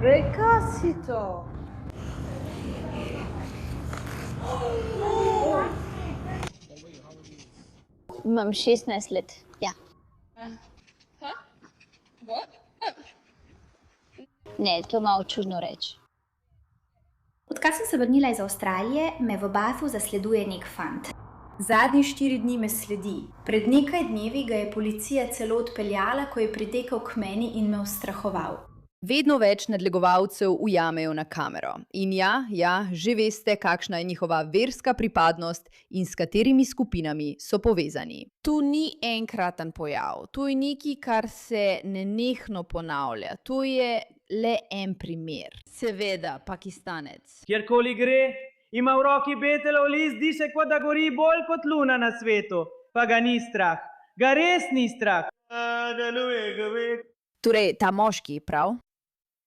Recasito. Imam 16 let, ja. Ne, to malo čudno reči. Odkar sem se vrnila iz Avstralije, me v Bathu zasleduje nek fant. Zadnje 4 dni me sledi. Pred nekaj dnevi ga je policija celo odpeljala, ko je pritekel k meni in me ustrahoval. Vedno več nadlegovalcev ujamejo na kamero. In ja, že veste, kakšna je njihova verska pripadnost in s katerimi skupinami so povezani. To ni enkraten pojav, to je nekaj, kar se nenehno ponavlja. To je le en primer. Seveda, Pakistanec. Kjerkoli gre, ima v roki betelov list, zdi se, kot da gori bolj kot luna na svetu. Pa ga ni strah. Ga res ni strah. Torej, ta moški, prav?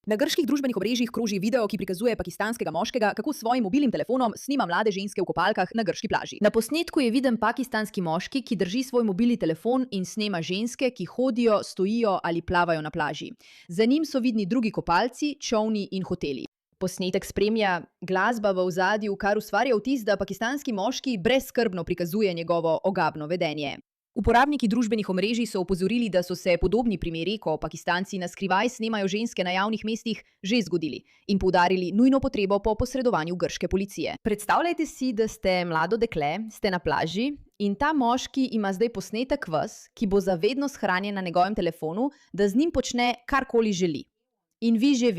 Na grških družbenih omrežjih kroži video, ki prikazuje pakistanskega moškega, kako s svojim mobilnim telefonom snima mlade ženske v kopalkah na grški plaži. Na posnetku je viden pakistanski moški, ki drži svoj mobilni telefon in snema ženske, ki hodijo, stojijo ali plavajo na plaži. Za njim so vidni drugi kopalci, čolni in hoteli. Posnetek spremlja glasba v ozadju, kar ustvarja vtis, da pakistanski moški brezskrbno prikazuje njegovo ogabno vedenje. Uporabniki družbenih omrežij so opozorili, da so se podobni primeri, ko Pakistanci na skrivaj snemajo ženske na javnih mestih, že zgodili in poudarili nujno potrebo po posredovanju grške policije. Predstavljajte si, da ste mlado dekle, ste na plaži in ta moški ima zdaj posnetek vas, ki bo zavedno shranjen na njegovem telefonu, da z njim počne karkoli želi. In vi že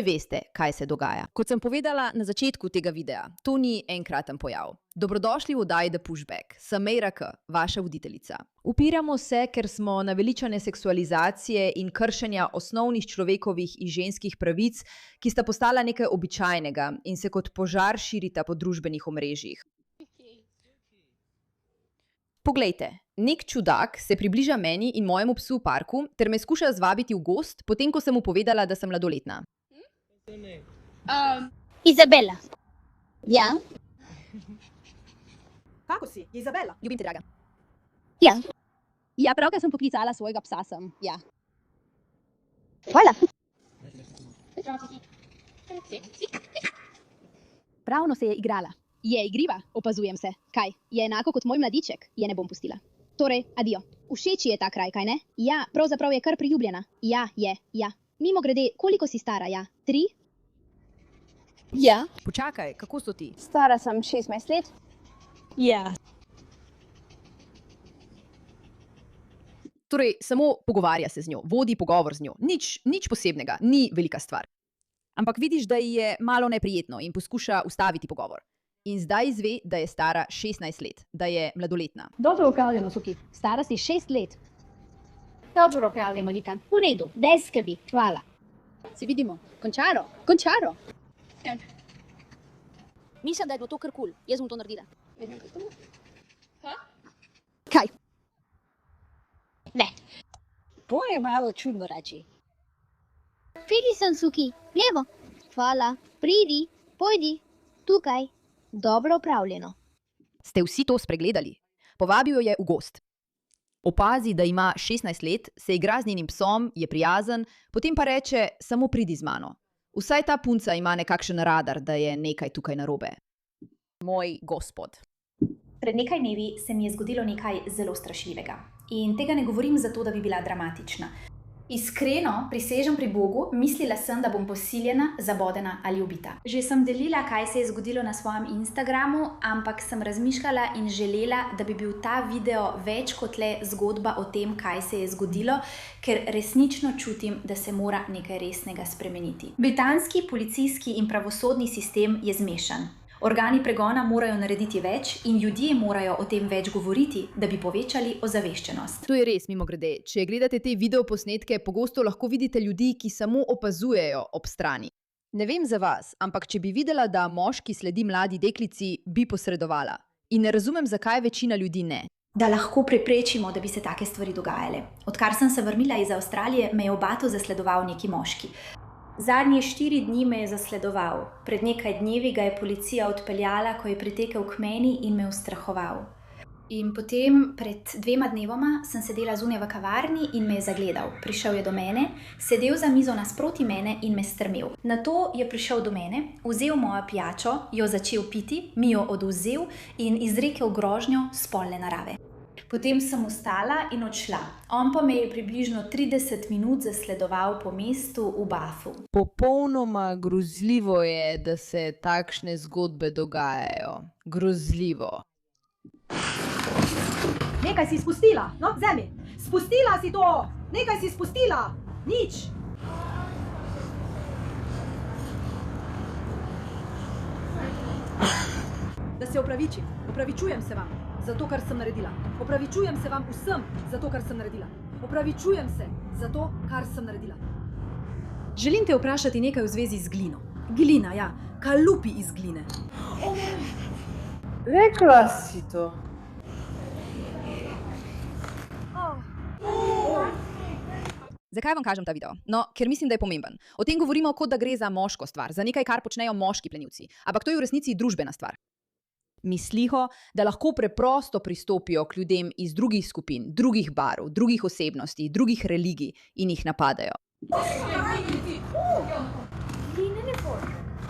veste, kaj se dogaja. Kot sem povedala na začetku tega videa, to ni enkraten pojav. Dobrodošli v oddaji The Pushback. Sem Meira K., vaša voditeljica. Upiramo se, ker smo naveličane seksualizacije in kršenja osnovnih človekovih in ženskih pravic, ki sta postala nekaj običajnega in se kot požar širita po družbenih omrežjih. Poglejte, nek čudak se približa meni in mojemu psu v parku ter me skuša zvabiti v gozd, potem ko sem mu povedala, da sem mladoletna. Izabela. Ja? Kako si, Izabela? Ljubim te, draga. Ja. Ja, pravkar sem poklicala svojega psa sem, ja. Hvala. Pravno se je igrala. Je igriva, opazujem se. Kaj, je enako kot moj mladiček? Je ne bom pustila. Torej, adijo. Všeč je ta kraj, kaj ne? Ja, pravzaprav je kar priljubljena. Ja, je, ja. Mimogrede, koliko si stara, ja? 3? Ja. Počakaj, kako so ti? Stara sem 16 let. Ja. Torej, samo pogovarja se z njo, vodi pogovor z njo. Nič posebnega, ni velika stvar. Ampak vidiš, da ji je malo neprijetno in poskuša ustaviti pogovor. In zdaj izve, da je stara 16 let, da je mladoletna. Dobro upravljeno, Suki. Stara si 6 let. Dobro, pravi Molika. V redu, daj skrbi. Hvala. Se vidimo. Končaro. Mislim, da je bilo to kar kul. Jaz bom to naredila. Kaj? Ne. To je malo čudno reči. Pridi sem, Suki. Levo. Hvala. Pridi. Pojdi. Tukaj. Dobro upravljeno. Ste vsi to spregledali? Povabil jo je v gozd. Opazi, da ima 16 let, se igra z njenim psom, je prijazen, potem pa reče, samo pridi z mano. Vsaj ta punca ima nekakšen radar, da je nekaj tukaj narobe. Moj gospod. Pred nekaj dnevi se mi je zgodilo nekaj zelo strašljivega. In tega ne govorim zato, da bi bila dramatična. Iskreno, prisežem pri Bogu, mislila sem, da bom posiljena, zabodena ali ubita. Že sem delila, kaj se je zgodilo na svojem Instagramu, ampak sem razmišljala in želela, da bi bil ta video več kot le zgodba o tem, kaj se je zgodilo, ker resnično čutim, da se mora nekaj resnega spremeniti. Britanski policijski in pravosodni sistem je zmešan. Organi pregona morajo narediti več in ljudje morajo o tem več govoriti, da bi povečali ozaveščenost. To je res, mimogrede. Če gledate te videoposnetke, pogosto lahko vidite ljudi, ki samo opazujejo ob strani. Ne vem za vas, ampak če bi videla, da moški sledi mladi deklici, bi posredovala. In ne razumem, zakaj večina ljudi ne. Da lahko preprečimo, da bi se take stvari dogajale. Odkar sem se vrnila iz Avstralije, me je v Bathu zasledoval neki moški. Zadnje 4 dni me je zasledoval. Pred nekaj dnevi ga je policija odpeljala, ko je pritekel k meni in me ustrahoval. In potem pred 2 dnevoma sem sedela zunaj v kavarni in me je zagledal. Prišel je do mene, sedel za mizo nasproti mene in me strmel. Nato je prišel do mene, vzel mojo pijačo, jo začel piti, mi jo odvzel in izrekel grožnjo spolne narave. Potem sem vstala in odšla. On pa me je približno 30 minut zasledoval po mestu v bafu. Popolnoma grozljivo je, da se takšne zgodbe dogajajo. Grozljivo. Nekaj si spustila, no, vzemi. Spustila si to, nekaj si spustila, nič. Da se opravičim, opravičujem se vam za to, kar sem naredila. Opravičujem se vam vsem za to, kar sem naredila. Opravičujem se za to, kar sem naredila. Želim te vprašati nekaj v zvezi z glino. Glina, ja, kalupi iz gline. Rekla si to. Zakaj vam kažem ta video? No, ker mislim, da je pomemben. O tem govorimo, kot da gre za moško stvar, za nekaj, kar počnejo moški plenilci. Ampak to je v resnici družbena stvar. Mislijo, da lahko preprosto pristopijo k ljudem iz drugih skupin, drugih barv, drugih osebnosti, drugih religij in jih napadajo.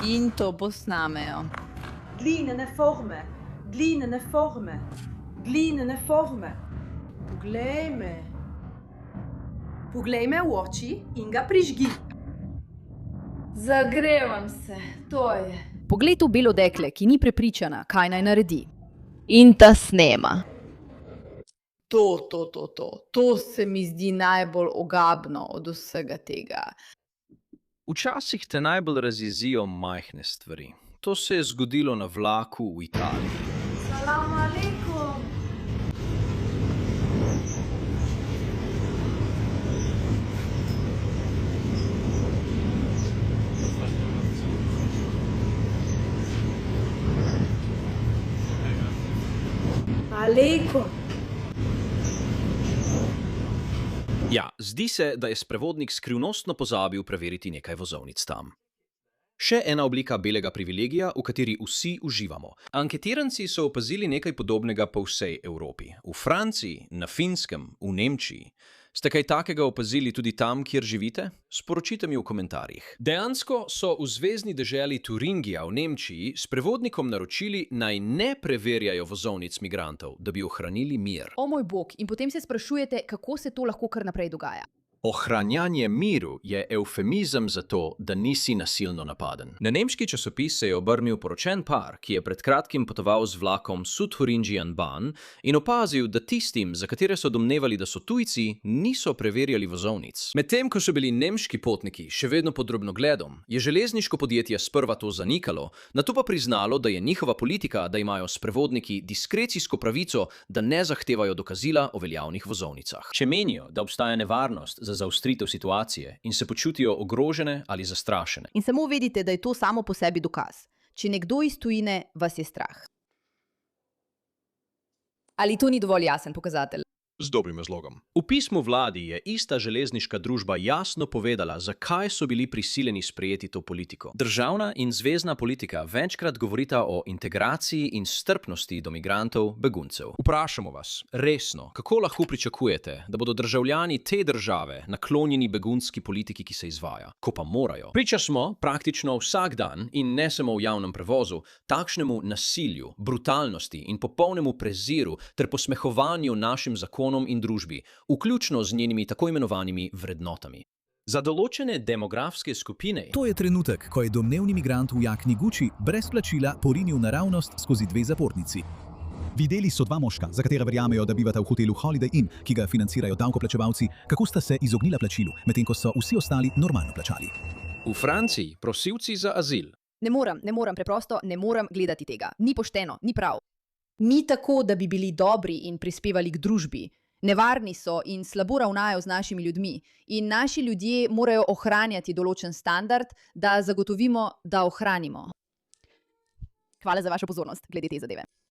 In to posnamejo. Glinene forme, glinene forme, glinene forme. Poglej me. Poglej me v oči in ga prižgi. Zagrevam se, to je. Poglej to belo dekle, ki ni prepričana, kaj naj naredi. In ta snema. To se mi zdi najbolj ogabno od vsega tega. Včasih te najbolj razjezijo majhne stvari. To se je zgodilo na vlaku v Italiji. Salam alaikum. Alaikum. Ja, zdi se, da je sprevodnik skrivnostno pozabil preveriti nekaj vozovnic tam. Še ena oblika belega privilegija, v kateri vsi uživamo. Anketiranci so opazili nekaj podobnega po vsej Evropi. V Franciji, na Finskem, v Nemčiji. Ste kaj takega opazili tudi tam, kjer živite? Sporočite mi v komentarjih. Dejansko so v zvezni deželi Turingija v Nemčiji sprevodnikom naročili, naj ne preverjajo vozovnic migrantov, da bi ohranili mir. O moj bog, in potem se sprašujete, kako se to lahko kar naprej dogaja. Ohranjanje miru je evfemizem za to, da nisi nasilno napaden. Na nemški časopis se je obrnil poročen par, ki je pred kratkim potoval z vlakom Südthuringian-Bahn in opazil, da tistim, za katere so domnevali, da so tujci, niso preverjali vozovnic. Medtem ko so bili nemški potniki še vedno pod drobnogledom, je železniško podjetje sprva to zanikalo, nato pa priznalo, da je njihova politika, da imajo sprevodniki diskrecijsko pravico, da ne zahtevajo dokazila o veljavnih vozovnicah. Če menijo, da obstaja nevarnost za zaostritev situacije in se počutijo ogrožene ali zastrašene. In samo vedite, da je to samo po sebi dokaz. Če nekdo iz tujine, vas je strah. Ali to ni dovolj jasen pokazatelj? Z dobrim razlogom. V pismu vladi je ista železniška družba jasno povedala, zakaj so bili prisiljeni sprejeti to politiko. Državna in zvezna politika večkrat govorita o integraciji in strpnosti do migrantov, beguncev. Vprašamo vas, resno, kako lahko pričakujete, da bodo državljani te države naklonjeni begunski politiki, ki se izvaja, ko pa morajo? Priča smo praktično vsak dan in ne samo v javnem prevozu, takšnemu nasilju, brutalnosti in popolnemu preziru ter posmehovanju našim zakonom in družbi, vključno z njenimi tako imenovanimi vrednotami. Za določene demografske skupine... To je trenutek, ko je domnevni migrant v jakni Gucci brez plačila porinil naravnost skozi 2 zapornici. Videli so 2 moška, za katera verjamejo, da bivata v hotelu Holiday Inn, ki ga financirajo davkoplačevalci, kako sta se izognila plačilu, medtem ko so vsi ostali normalno plačali. V Franciji prosilci za azil. Ne morem, preprosto ne morem gledati tega. Ni pošteno, ni prav. Ni tako, da bi bili dobri in prispevali k družbi. Nevarni so in slabo ravnajo z našimi ljudmi. In naši ljudje morajo ohranjati določen standard, da zagotovimo, da ohranimo. Hvala za vašo pozornost glede te zadeve.